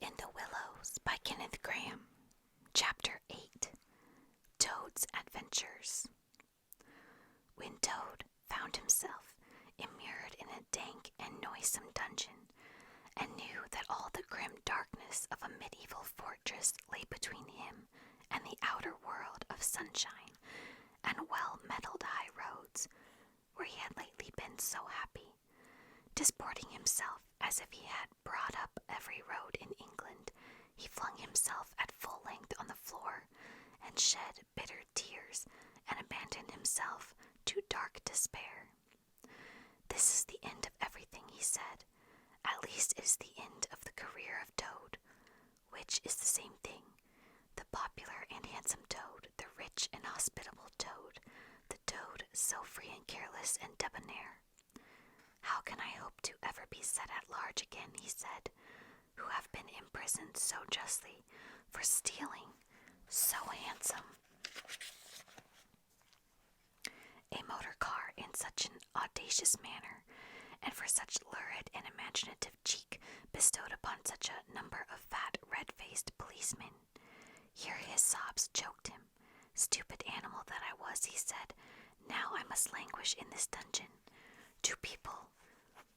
in the Willows by Kenneth Grahame. Chapter 8. Toad's Adventures. When Toad found himself immured in a dank and noisome dungeon, and knew that all the grim darkness of a medieval fortress lay between him and the outer world of sunshine and well-metalled high roads, where he had lately been so happy, disporting himself as if he had brought up every road in England, he flung himself at full length on the floor and shed bitter tears and abandoned himself to dark despair. "This is the end of everything," he said. "At least it is the end of the career of Toad," which is the same thing. The popular and handsome Toad, the rich and hospitable Toad, the Toad so free and careless and debonair. "How can I hope to ever be set at large again," he said, "who have been imprisoned so justly for stealing so handsome a motor car in such an audacious manner, and for such lurid and imaginative cheek bestowed upon such a number of fat, red-faced policemen?" Here his sobs choked him. "Stupid animal that I was," he said, "now I must languish in this dungeon. Two people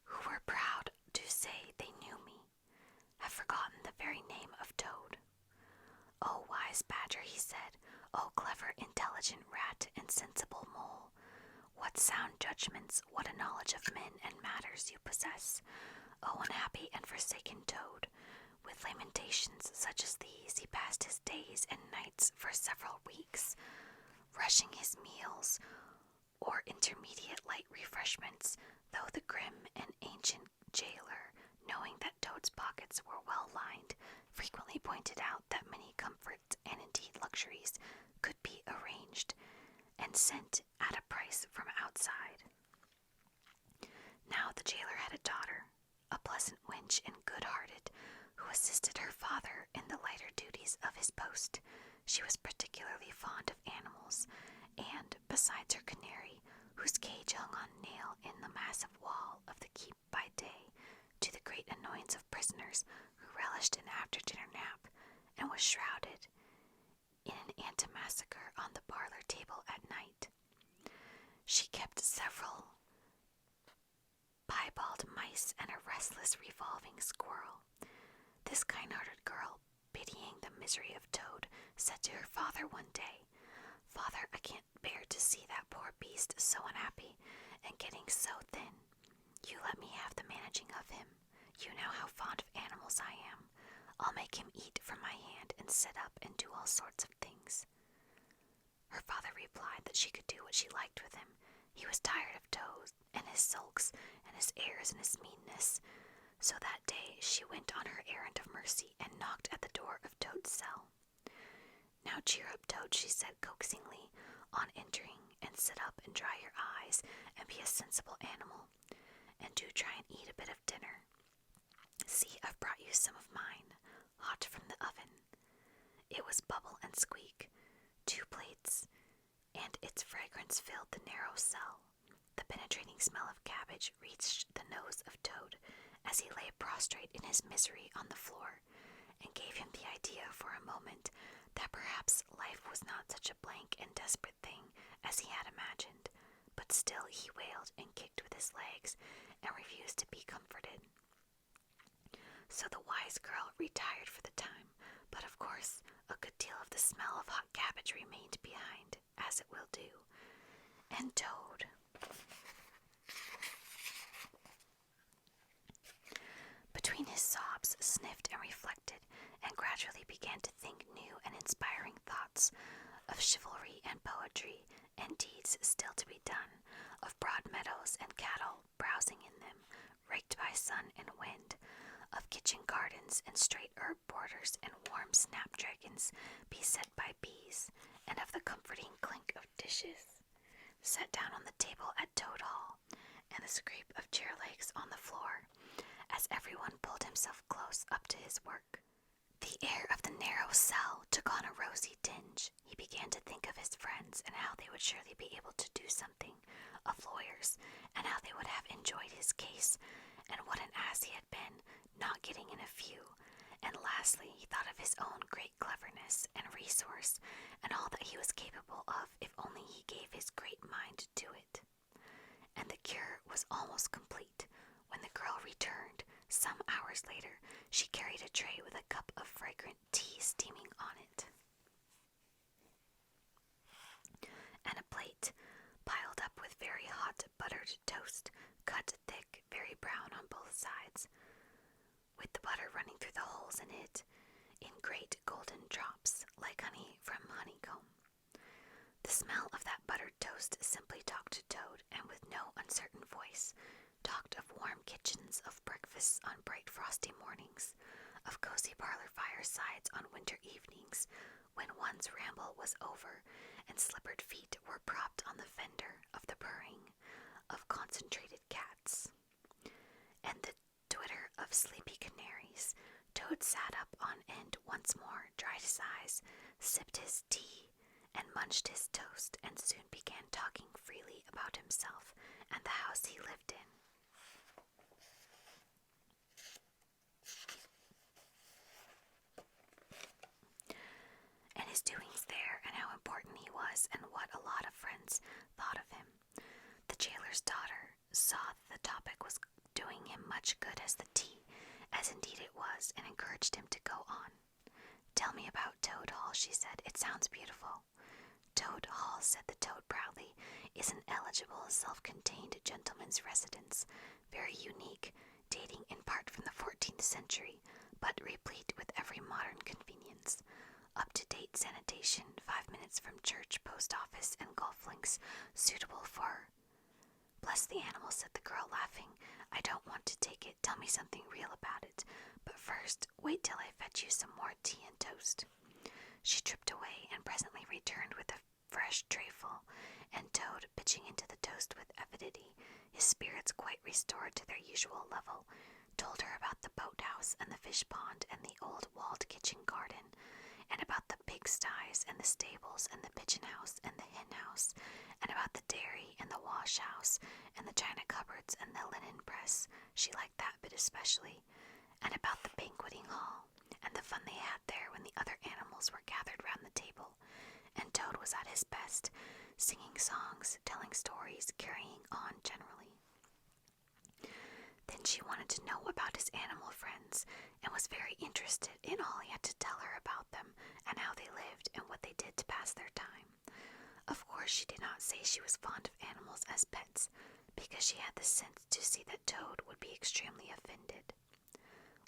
who were proud to say they knew me have forgotten the very name of Toad." "Oh, wise badger," he said, "oh, clever, intelligent rat and sensible mole, what sound judgments, what a knowledge of men and matters you possess. Oh, unhappy and forsaken Toad, with lamentations such as these he passed his days and nights for several weeks, rushing his meals or intermediate light refreshments, though the grim and ancient jailer, knowing that Toad's pockets were well lined, frequently pointed out that many comforts and indeed luxuries could be arranged and sent at a price from outside. Now the jailer had a daughter, a pleasant wench and good-hearted, who assisted her father in the lighter duties of his post. She was particularly fond of animals, and, besides her canary, whose cage hung on a nail in the massive wall of the keep by day, to the great annoyance of prisoners who relished an after-dinner nap, and was shrouded in an antimacassar on the parlor table at night. She kept several piebald mice and a restless revolving squirrel. This kind-hearted girl, pitying the misery of Toad, said to her father one day, "Father, I can't bear to see that poor beast so unhappy and getting so thin. You let me have the managing of him. You know how fond of animals I am. I'll make him eat from my hand and sit up and do all sorts of things." Her father replied that she could do what she liked with him. He was tired of Toad and his sulks and his airs and his meanness. So that day she went on her errand of mercy and knocked at the door of Toad's cell. "Now cheer up, Toad," she said coaxingly on entering, "and sit up and dry your eyes and be a sensible animal. And do try and eat a bit of dinner. See, I've brought you some of mine, hot from the oven." It was bubble and squeak, 2 plates, and its fragrance filled the narrow cell. The penetrating smell of cabbage reached the nose of Toad as he lay prostrate in his misery on the floor, and gave him the idea for a moment that perhaps life was not such a blank and desperate thing as he had imagined, but still he wailed and kicked with his legs and refused to be comforted. So the wise girl retired for the time, but of course a good deal of the smell of hot cabbage remained behind, as it will do, and Toad, between his sobs, sniffed and reflected, and gradually began to think new and inspiring thoughts of chivalry and poetry and deeds still to be done, of broad meadows and cattle browsing in them, raked by sun and wind, of kitchen gardens and straight herb borders and warm snapdragons beset by bees, and of the comforting clink of dishes set down on the table at Toad Hall, and the scrape of chair legs on the floor, as everyone pulled himself close up to his work. The air of the narrow cell took on a rosy tinge. He began to think of his friends and how they would surely be able to do something, of lawyers, and how they would have enjoyed his case, and what an ass he had been, not getting in a few, and last Lastly, he thought of his own great cleverness and resource, and all that he was capable of if only he gave his great mind to it. And the cure was almost complete. When the girl returned, some hours later, she carried a tray with a cup of fragrant tea steaming on it, and a plate piled up with very hot buttered toast, cut thick, very brown on both sides, with the butter running through the holes in it in great golden drops, like honey from honeycomb. The smell of that buttered toast simply talked to Toad, and with no uncertain voice, talked of warm kitchens, of breakfasts on bright frosty mornings, of cozy parlor firesides on winter evenings, when one's ramble was over and slippered feet were propped on the fender, of the purring of concentrated cats, and the twitter of sleepy canaries. Toad sat up on end once more, dried his eyes, sipped his tea, and munched his toast, and soon began talking freely about himself and the house he lived in. And his doings there, and how important he was, and what a lot of friends thought of him. The jailer's daughter saw that the topic was doing him much good as the tea, as indeed it was, and encouraged him to go on. "Tell me about Toad Hall," she said. "It sounds beautiful." "Toad Hall," said the Toad proudly, "is an eligible, self-contained gentleman's residence, very unique, dating in part from the 14th century, but replete with every modern convenience. Up-to-date sanitation, 5 minutes from church, post office, and golf links, suitable for—" "Bless the animal," said the girl, laughing. "I don't want to take it. Tell me something real about it. But first, wait till I fetch you some more tea and toast." She tripped away, and presently returned with a fresh trayful, and Toad, pitching into the toast with avidity, his spirits quite restored to their usual level, told her about the boathouse and the fish pond and the old walled kitchen garden, and about the pigsties and the stables and the pigeon house and the hen house, and about the dairy and the wash house and the china cupboards and the linen press, she liked that bit especially, and about the banqueting hall, and the fun they had there when the other animals were gathered round the table, and Toad was at his best, singing songs, telling stories, carrying on generally. Then she wanted to know about his animal friends, and was very interested in all he had to tell her about them, and how they lived, and what they did to pass their time. Of course she did not say she was fond of animals as pets, because she had the sense to see that Toad would be extremely offended.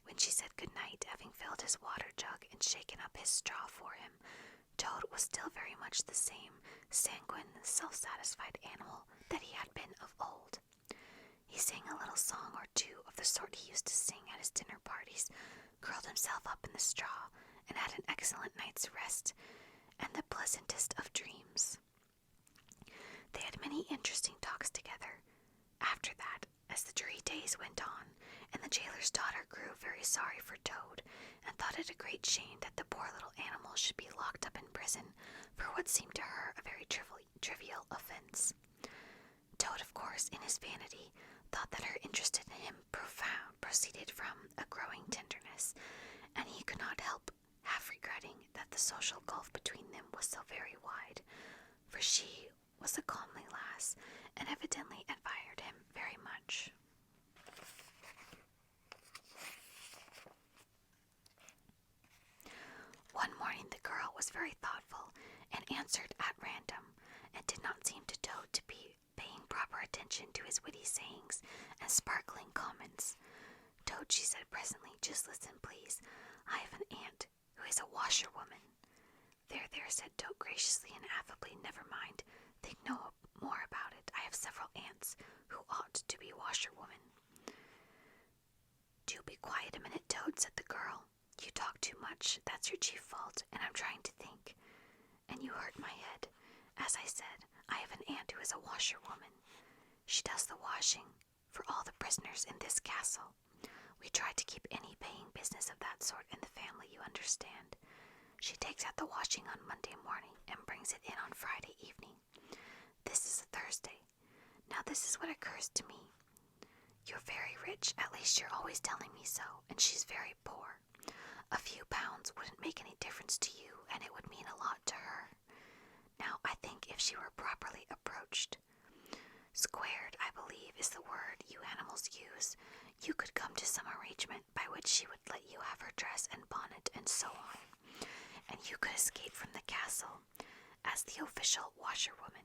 When she said good night, having filled his water jug and shaken up his straw for him, Toad was still very much the same sanguine, self-satisfied animal that he had been of old. He sang a little song or two of the sort he used to sing at his dinner parties, curled himself up in the straw, and had an excellent night's rest, and the pleasantest of dreams. They had many interesting talks together. After that, as the dreary days went on, and the jailer's daughter grew very sorry for Toad, and thought it a great shame that the poor little animal should be locked up in prison for what seemed to her a very trivial offense. Toad, of course, in his vanity, thought that her interest in him proceeded from a growing tenderness, and he could not help half regretting that the social gulf between them was so very wide, for she was a comely lass, and evidently admired him very much. One morning the girl was very thoughtful, and answered at random, and did not seem to Toad to be paying proper attention to his witty sayings and sparkling comments. "Toad," she said presently, "just listen, please. I have an aunt who is a washerwoman." There, said Toad graciously and affably. "Never mind. Think no more about it. I have several aunts who ought to be washerwomen." "Do be quiet a minute, Toad," said the girl. "You talk too much. That's your chief fault, and I'm trying to think. And you hurt my head. As I said, I have an aunt who is a washerwoman. She does the washing for all the prisoners in this castle. We try to keep any paying business of that sort in the family, you understand. She takes out the washing on Monday morning and brings it in on Friday evening. This is a Thursday. Now this is what occurs to me. You're very rich, at least you're always telling me so, and she's very poor. A few pounds wouldn't make any difference to you, and it would mean a lot to her. Now, I think if she were properly approached, squared, I believe, is the word you animals use, you could come to some arrangement by which she would let you have her dress and bonnet and so on, and you could escape from the castle as the official washerwoman.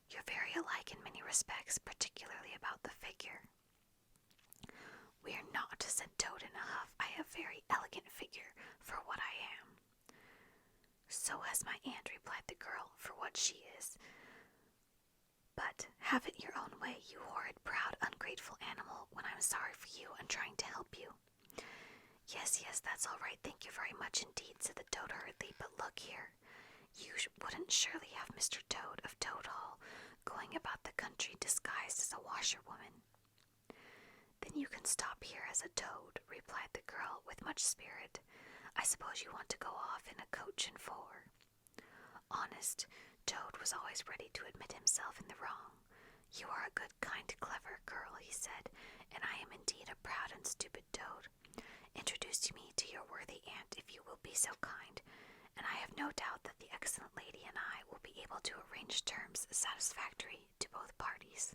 You're very alike in many respects, particularly about the figure. We're not, said Toad in a huff. I have a very elegant figure for what I am. So has my aunt, replied the girl, for what she is. But have it your own way, you horrid, proud, ungrateful animal, when I'm sorry for you and trying to help you. Yes, that's all right, thank you very much indeed, said the Toad hurriedly, but look here. You wouldn't surely have Mr. Toad of Toad Hall going about the country disguised as a washerwoman. Then you can stop here as a toad, replied the girl with much spirit. I suppose you want to go off in a coach and four. Honest, Toad was always ready to admit himself in the wrong. You are a good, kind, clever girl, he said, and I am indeed a proud and stupid toad. Introduce me to your worthy aunt, if you will be so kind, and I have no doubt that the excellent lady and I will be able to arrange terms satisfactory to both parties.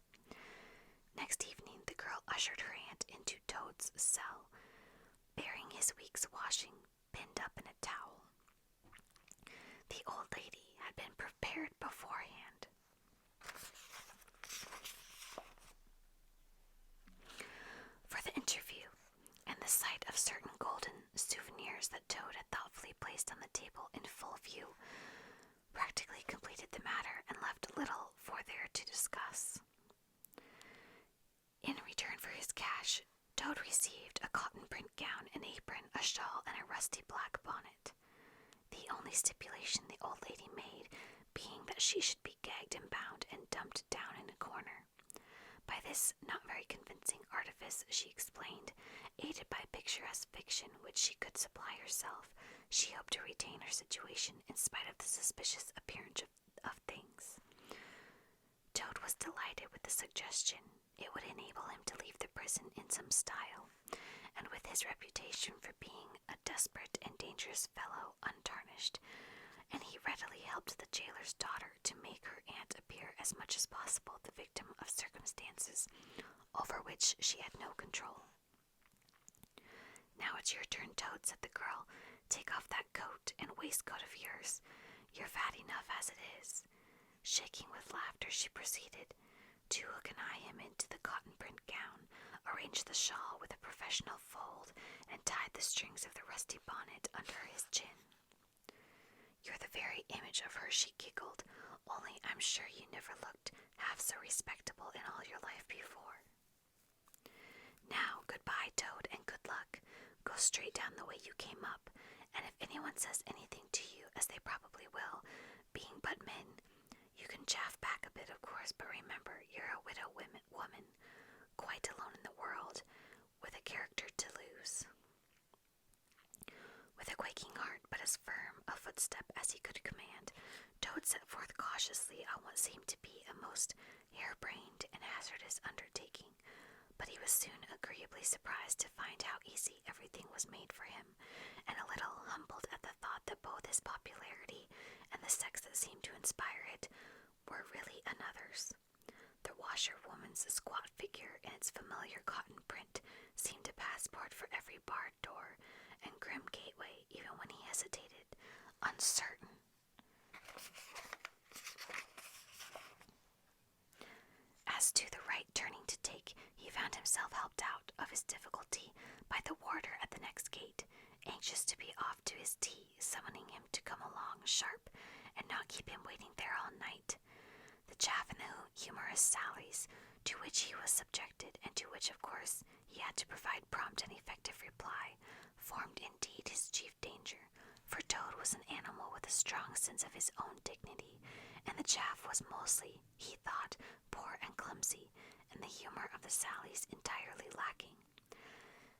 Next evening, the girl ushered her aunt into Toad's cell, bearing his week's washing pinned up in a towel. The old lady had been prepared beforehand. For the interview, and the sight of certain golden souvenirs that Toad had thoughtfully placed on the table in full view practically completed the matter and left little for there to discuss. In return for his cash, Toad received a cotton print gown, an apron, a shawl, and a rusty black bonnet. The only stipulation the old lady made being that she should be gagged and bound and dumped down in a corner. By this not very convincing artifice, she explained, aided by picturesque fiction which she could supply herself, she hoped to retain her situation in spite of the suspicious appearance of things. Toad was delighted with the suggestion. It would enable him to leave the prison in some style, and with his reputation for being a desperate and dangerous fellow untarnished, and he readily helped the jailer's daughter to make her aunt appear as much as possible the victim of circumstances over which she had no control. Now it's your turn, Toad, said the girl. Take off that coat and waistcoat of yours. You're fat enough as it is. Shaking with laughter, she proceeded to hook and eye him into the cotton print gown, arranged the shawl with a professional fold, and tied the strings of the rusty bonnet under his chin. You're the very image of her, she giggled, only I'm sure you never looked half so respectable in all your life before. Now, goodbye, Toad, and good luck. Go straight down the way you came up, and if anyone says anything to you, as they probably will, being but men, you can chaff back a bit, of course, but remember, you're a widow woman, quite alone in the world, with a character to lose. With a quaking heart, but as firm a footstep as he could command, Toad set forth cautiously on what seemed to be a most harebrained and hazardous undertaking, but he was soon agreeably surprised to find how easy everything was made for him, and a little humbled at the thought that both his popularity and the sex that seemed to inspire it were really another's. The washerwoman's squat figure in its familiar cotton print seemed a passport for every barred door and grim gateway, even when he hesitated, uncertain. As to the right turning to take, he found himself helped out of his difficulty by the warder at the next gate, anxious to be off to his tea, summoning him to come along sharp and not keep him waiting there all night. The chaff and the humorous sallies to which he was subjected, and to which, of course, he had to provide prompt and effective reply, formed indeed his chief danger, for Toad was an animal with a strong sense of his own dignity, and the chaff was mostly, he thought, poor and clumsy, and the humor of the sallies entirely lacking.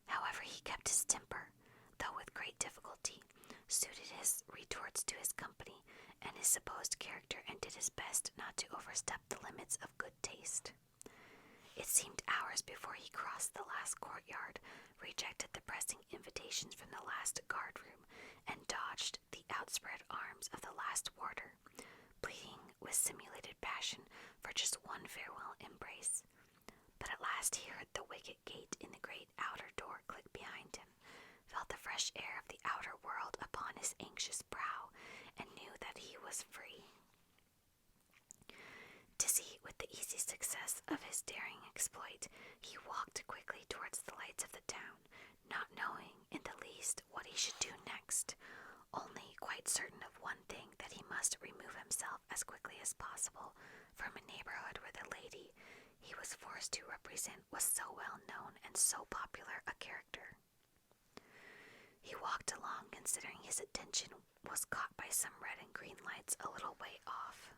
However, he kept his temper, though with great difficulty, suited his retorts to his company and his supposed character, and did his best not to overstep the limits of good taste. It seemed hours before he crossed the last courtyard, rejected the pressing invitations from the last guard room, and dodged the outspread arms of the last warder, pleading with simulated passion for just one farewell embrace. But at last he heard the wicket gate in the great outer door click behind him, felt the fresh air of the outer world upon his anxious brow, and knew that he was free. Dizzy with the easy success of his daring exploit, he walked quickly towards the lights of the town, not knowing in the least what he should do next, only quite certain of one thing, that he must remove himself as quickly as possible from a neighborhood where the lady he was forced to represent was so well known and so popular a character. He walked along, considering his attention was caught by some red and green lights a little way off.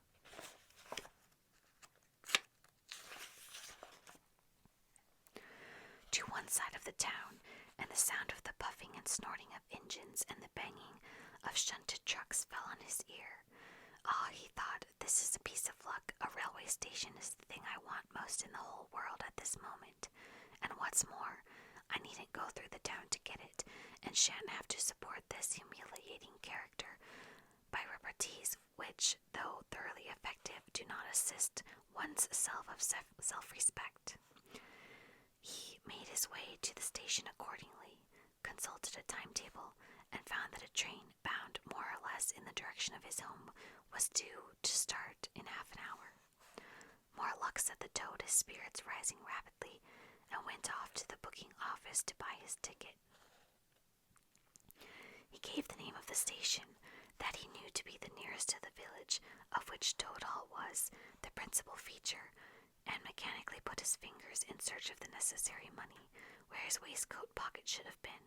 To one side of the town, and the sound of the puffing and snorting of engines and the banging of shunted trucks fell on his ear. Ah, he thought, this is a piece of luck. A railway station is the thing I want most in the whole world at this moment. And what's more, I needn't go through the town to get it, and shan't have to support this humiliating character by repartees which, though thoroughly effective, do not assist one's self-respect. He made his way to the station accordingly, consulted a timetable, and found that a train bound more or less in the direction of his home was due to start in half an hour. More luck, said the Toad, his spirits rising rapidly, and went off to the booking office to buy his ticket. He gave the name of the station, that he knew to be the nearest to the village, of which Toad Hall was the principal feature, and mechanically put his fingers in search of the necessary money where his waistcoat pocket should have been.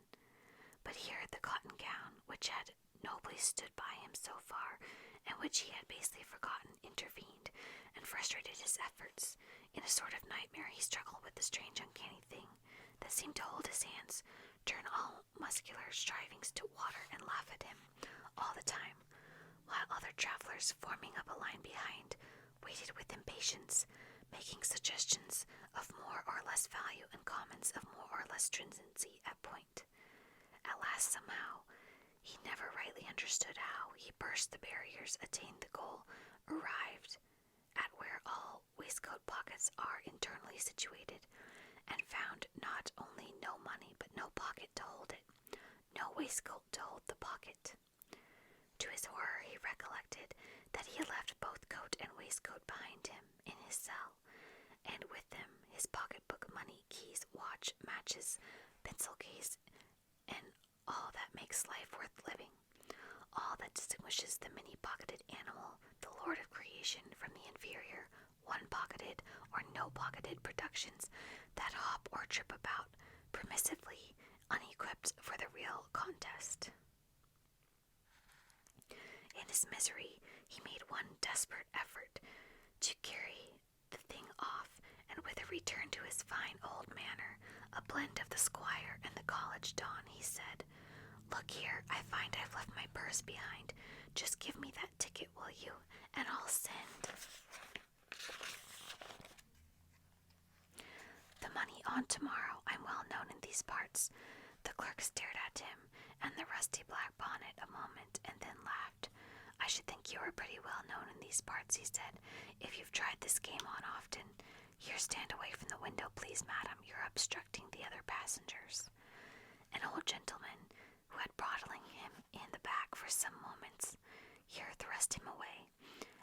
But here the cotton gown, which had nobly stood by him so far, and which he had basely forgotten, intervened, and frustrated his efforts. In a sort of nightmare he struggled with the strange uncanny thing that seemed to hold his hands, turn all muscular strivings to water, and laugh at him all the time, while other travelers, forming up a line behind, waited with impatience, making suggestions of more or less value and comments of more or less stringency at point. At last, somehow, he never rightly understood how, he burst the barriers, attained the goal, arrived at where all waistcoat pockets are internally situated, and found not only no money but no pocket to hold it, no waistcoat to hold the pocket. To his horror he recollected that he had left both coat and waistcoat behind him in his cell, and with them his pocketbook, money, keys, watch, matches, pencil case, and all that makes life worth living, all that distinguishes the many-pocketed animal, the lord of creation, from the inferior, one-pocketed or no-pocketed productions that hop or trip about, permissively unequipped for the real contest. In his misery, he made one desperate effort to carry the thing off, and with a return to his fine old manner, a blend of the squire and the college don, he said, "Look here, I find I've left my purse behind. Just give me that ticket, will you, and I'll send the money on tomorrow. I'm well known in these parts." The clerk stared at him and the rusty black bonnet a moment, and then laughed. "I should think you are pretty well known in these parts," he said, "if you've tried this game on often. Here, stand away from the window, please, madam. You're obstructing the other passengers." An old gentleman, who had bottling him in the back for some moments, here thrust him away,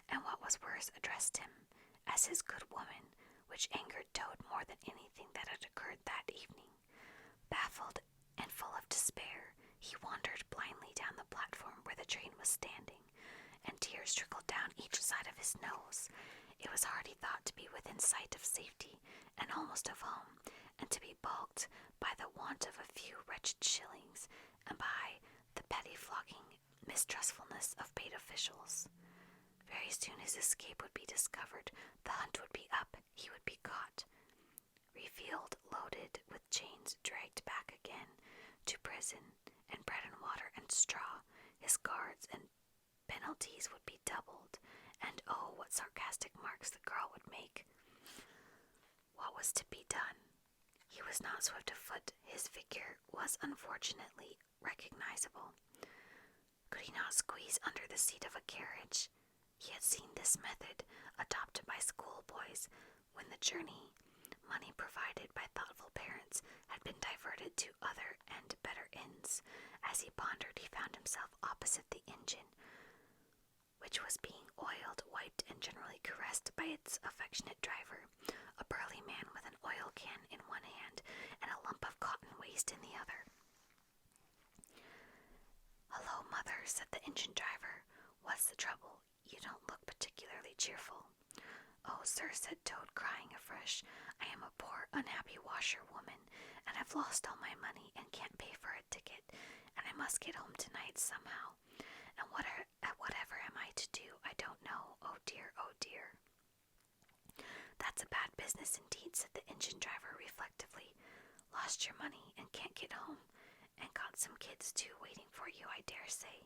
and what was worse, addressed him as his good woman, which angered Toad more than anything that had occurred that evening. Baffled and full of despair, he wandered blindly down the platform where the train was standing, and tears trickled down each side of his nose. It was hard, he thought, to be within sight of safety, and almost of home, and to be balked by the want of a few wretched shillings, and by the petty flogging mistrustfulness of paid officials. Very soon his escape would be discovered, the hunt would be up, he would be caught, revealed, loaded with chains, dragged back again to prison, and bread and water and straw. His guards and penalties would be doubled, and oh, what sarcastic marks the girl would make what was to be done. He was not swift of foot. His figure was unfortunately recognizable. Could he not squeeze under the seat of a carriage? He had seen this method adopted by schoolboys when the journey, money provided by thoughtful parents, had been diverted to other and better ends. As he pondered, he found himself opposite the engine, which was being oiled, wiped, and generally caressed by its affectionate driver, a burly man with an oil can in one hand and a lump of cotton waste in the other. "Hello, Mother," said the engine driver. "What's the trouble? You don't look particularly cheerful." "Oh, sir," said Toad, crying afresh, "I am a poor, unhappy washerwoman, and I've lost all my money and can't pay for a ticket, and I must get home tonight somehow. And whatever am I to do? I don't know. Oh dear, oh dear." "That's a bad business indeed," said the engine driver reflectively. "Lost your money and can't get home, and got some kids too waiting for you, I dare say."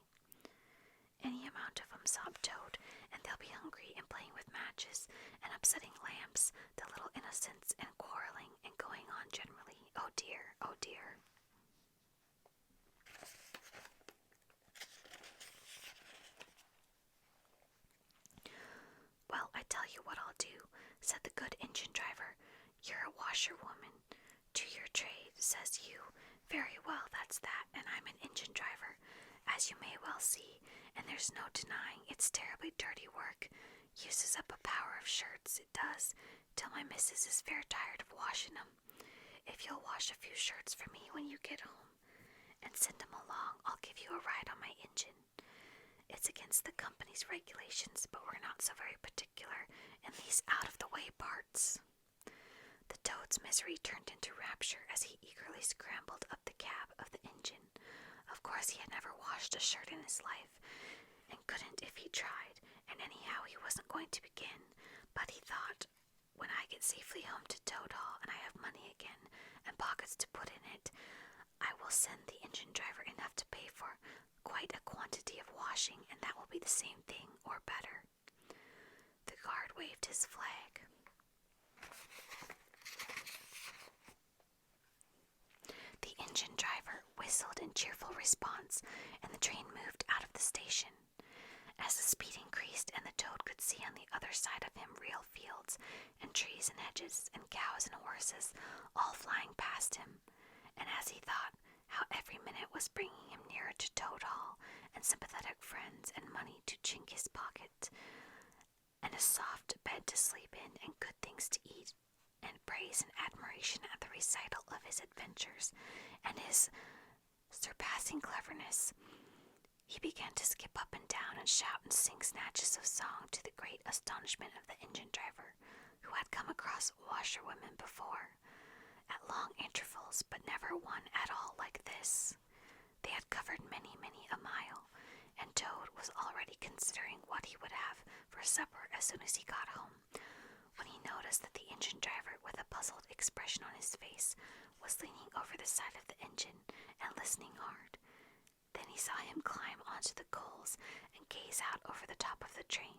"Any amount of 'em," sobbed Toad, "and they'll be hungry and playing with matches and upsetting lamps, the little innocents, and quarreling and going on generally. Oh dear, oh dear." "Well, I tell you what I'll do," said the good engine driver. "You're a washerwoman. To your trade, says you. Very well, that's that, and I'm an engine driver, as you may well see, and there's no denying it's terribly dirty work. Uses up a power of shirts, it does, till my missus is fair tired of washing 'em. If you'll wash a few shirts for me when you get home, and send 'em along, I'll give you a ride on my engine. It's against the company's regulations, but we're not so very particular in these out-of-the-way parts." The Toad's misery turned into rapture as he eagerly scrambled up the cab of the engine. Of course he had never washed a shirt in his life, and couldn't if he tried, and anyhow he wasn't going to begin, but he thought, when I get safely home to Toad Hall and I have money again, and pockets to put in it, I will send the engine driver enough to pay for quite a quantity of washing, and that will be the same thing, or better. The guard waved his flag. The engine driver whistled in cheerful response, and the train moved out of the station. As the speed increased and the Toad could see on the other side of him real fields and trees and hedges and cows and horses all flying past him, and as he thought how every minute was bringing him nearer to Toad Hall and sympathetic friends and money to chink his pocket, and a soft bed to sleep in and good things to eat, and praise and admiration at the recital of his adventures and his surpassing cleverness, he began to skip up and down and shout and sing snatches of song, to the great astonishment of the engine driver, who had come across washerwomen before, at long intervals, but never one at all like this. They had covered many, many a mile, and Toad was already considering what he would have for supper as soon as he got home, when he noticed that the engine driver, with a puzzled expression on his face, was leaning over the side of the engine and listening hard. Then he saw him climb onto the coals and gaze out over the top of the train.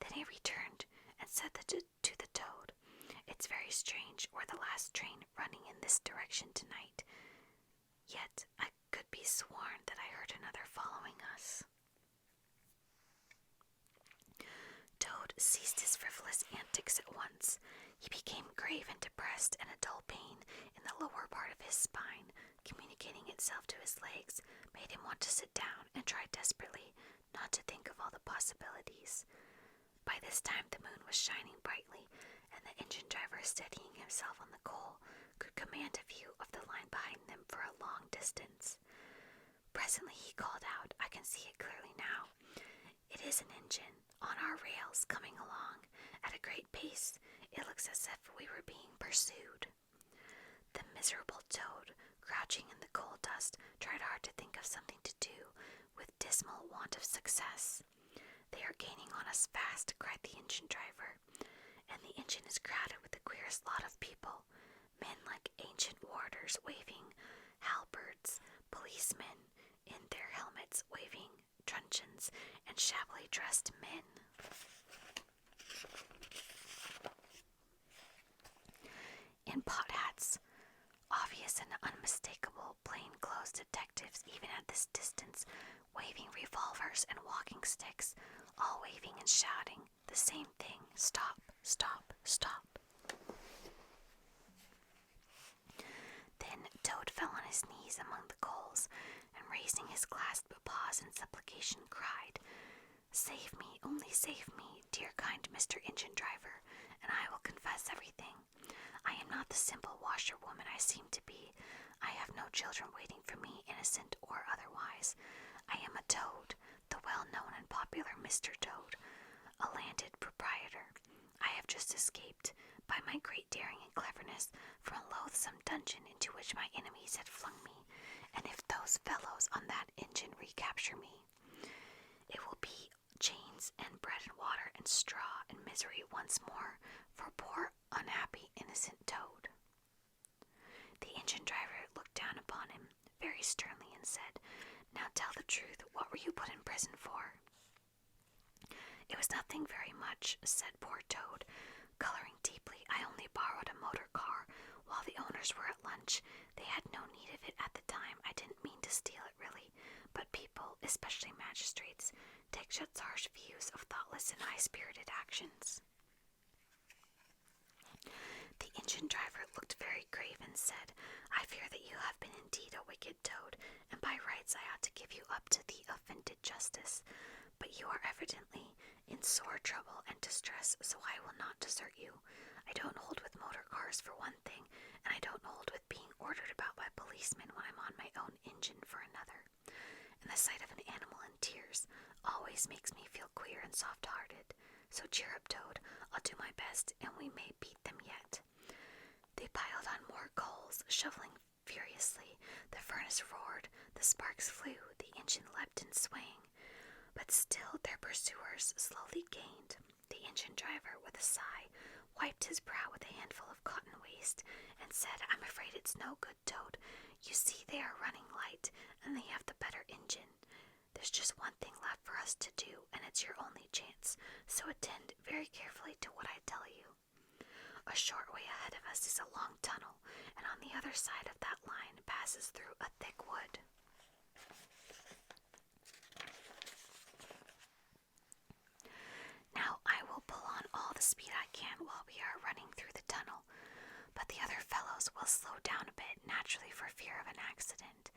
Then he returned and said to the Toad, "It's very strange, we're the last train running in this direction tonight. Yet I could be sworn that I heard another following us." Toad ceased his frivolous antics at once. He became grave and depressed, and a dull pain in the lower part of his spine, communicating itself to his legs, made him want to sit down and try desperately not to think of all the possibilities. By this time the moon was shining brightly, and the engine driver, steadying himself on the coal, could command a view of the line behind them for a long distance. Presently he called out, "I can see it clearly now. It is an engine, on our rails, coming along at a great pace. It looks as if we were being pursued." The miserable Toad, crouching in the coal dust, tried hard to think of something to do, with dismal want of success. "They are gaining on us fast," cried the engine driver, "and the engine is crowded with the queerest lot of people, men like ancient warders waving halberds, policemen in their helmets waving truncheons, and shabbily dressed men." in pot hats, obvious and unmistakable plainclothes detectives even at this distance, waving revolvers and walking sticks, all waving and shouting the same thing: stop, stop, stop. Then Toad fell on his knees among the coals, and raising his clasped paws in supplication cried, "Save me, only save me, dear kind Mr. Engine Driver, and I will confess everything. I am not the simple washerwoman I seem to be. I have no children waiting for me, innocent or otherwise. I am a Toad, the well-known and popular Mr. Toad, a landed proprietor. I have just escaped, by my great daring and cleverness, from a loathsome dungeon into which my enemies had flung me, and if those fellows on that engine recapture me, it will be chains and bread and water and straw and misery once more for poor, unhappy, innocent Toad." The engine driver looked down upon him very sternly and said, "Now tell the truth, what were you put in prison for?" "It was nothing very much," said poor Toad, coloring deeply. "I only borrowed a motor car while the owners were at lunch. They had no need of it at the time. I didn't mean to steal it, really, but people, especially magistrates, take such harsh views of thoughtless and high-spirited actions." The engine driver looked very grave and said, "I fear that you have been indeed a wicked Toad, and by rights I ought to give you up to the offended justice. But you are evidently in sore trouble and distress, so I will not desert you. I don't hold with motor cars for one thing, and I don't hold with being ordered about by policemen when I'm on my own engine for another. And the sight of an animal in tears always makes me feel queer and soft-hearted. So cheer up, Toad. I'll do my best, and we may beat them yet." They piled on more coals, shoveling furiously. The furnace roared, the sparks flew, the engine leapt and swang. But still their pursuers slowly gained. The engine driver, with a sigh, wiped his brow with a handful of cotton waste, and said, "I'm afraid it's no good, Toad. You see they are running light, and they have the better engine. There's just one thing left for us to do, and it's your only chance, so attend very carefully to what I tell you. A short way ahead of us is a long tunnel, and on the other side of that line passes through a thick wood. Now I will pull on all the speed I can while we are running through the tunnel, but the other fellows will slow down a bit, naturally for fear of an accident.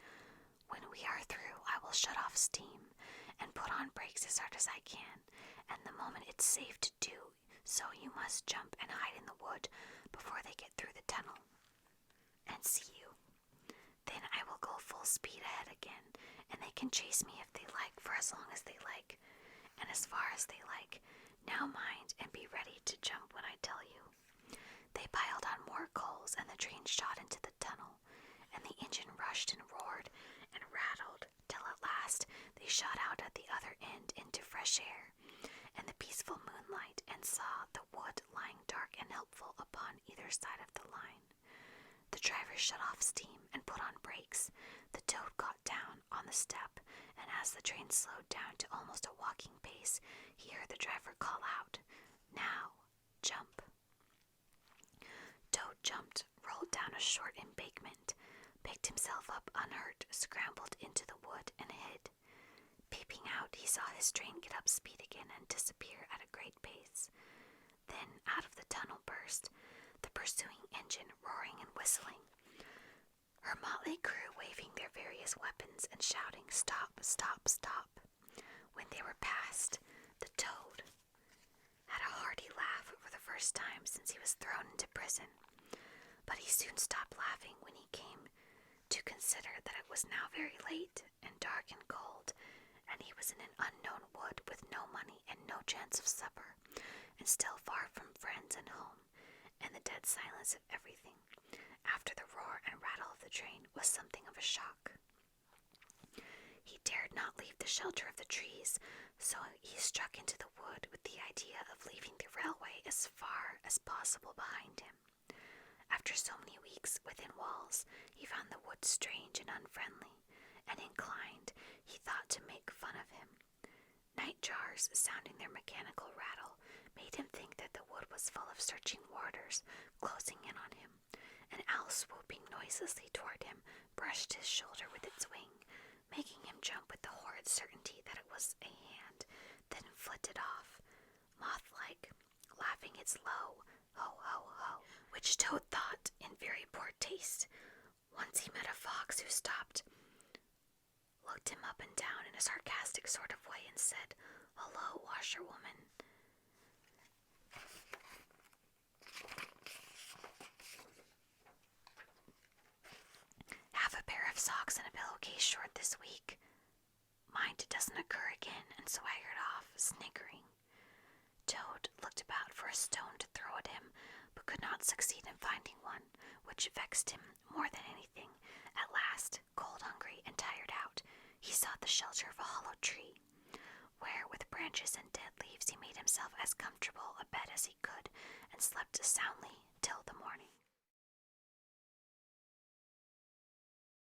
When we are through, I will shut off steam and put on brakes as hard as I can, and the moment it's safe to do so you must jump and hide in the wood before they get through the tunnel and see you. Then I will go full speed ahead again, and they can chase me if they like for as long as they like, and as far as they like. Now mind and be ready to jump when I tell you." They piled on more coals, and the train shot into the tunnel, and the engine rushed and roared and rattled till at last they shot out at the other end into fresh air and the peaceful moonlight, and saw the wood lying dark and helpful upon either side of the line. The driver shut off steam and put on brakes. The Toad got down on the step, and as the train slowed down to almost a walking pace, he heard the driver call out, "Now, jump." Toad jumped, rolled down a short embankment, picked himself up unhurt, scrambled into the wood, and hid. Peeping out, he saw his train get up speed again and disappear at a great pace. Then out of the tunnel burst the pursuing engine, roaring and whistling, her motley crew waving their various weapons and shouting, "Stop, stop, stop." When they were past, the Toad had a hearty laugh for the first time since he was thrown into prison, but he soon stopped laughing when he came to consider that it was now very late and dark and cold, and he was in an unknown wood with no money and no chance of supper, and still far from friends and home, and the dead silence of everything, after the roar and rattle of the train, was something of a shock. He dared not leave the shelter of the trees, so he struck into the wood with the idea of leaving the railway as far as possible behind him. After so many weeks within walls, he found the wood strange and unfriendly, and inclined, he thought, to make fun of him. Night jars, sounding their mechanical rattle, made him think that the wood was full of searching warders, closing in on him. An owl swooping noiselessly toward him brushed his shoulder with its wing, making him jump with the horrid certainty that it was a hand, then flitted off, moth-like, laughing its low ho ho ho, which Toad thought in very poor taste. Once he met a fox who stopped, looked him up and down in a sarcastic sort of way, and said, "Hello, washerwoman." Have a pair of socks and a pillowcase short this week. Mind it doesn't occur again, and swaggered off, sniggering. Toad looked about for a stone to throw at him, but could not succeed in finding one, which vexed him more than anything. At last, cold, hungry, and tired out, he sought the shelter of a hollow tree, where, with branches and dead leaves, he made himself as comfortable a bed as he could, and slept soundly till the morning.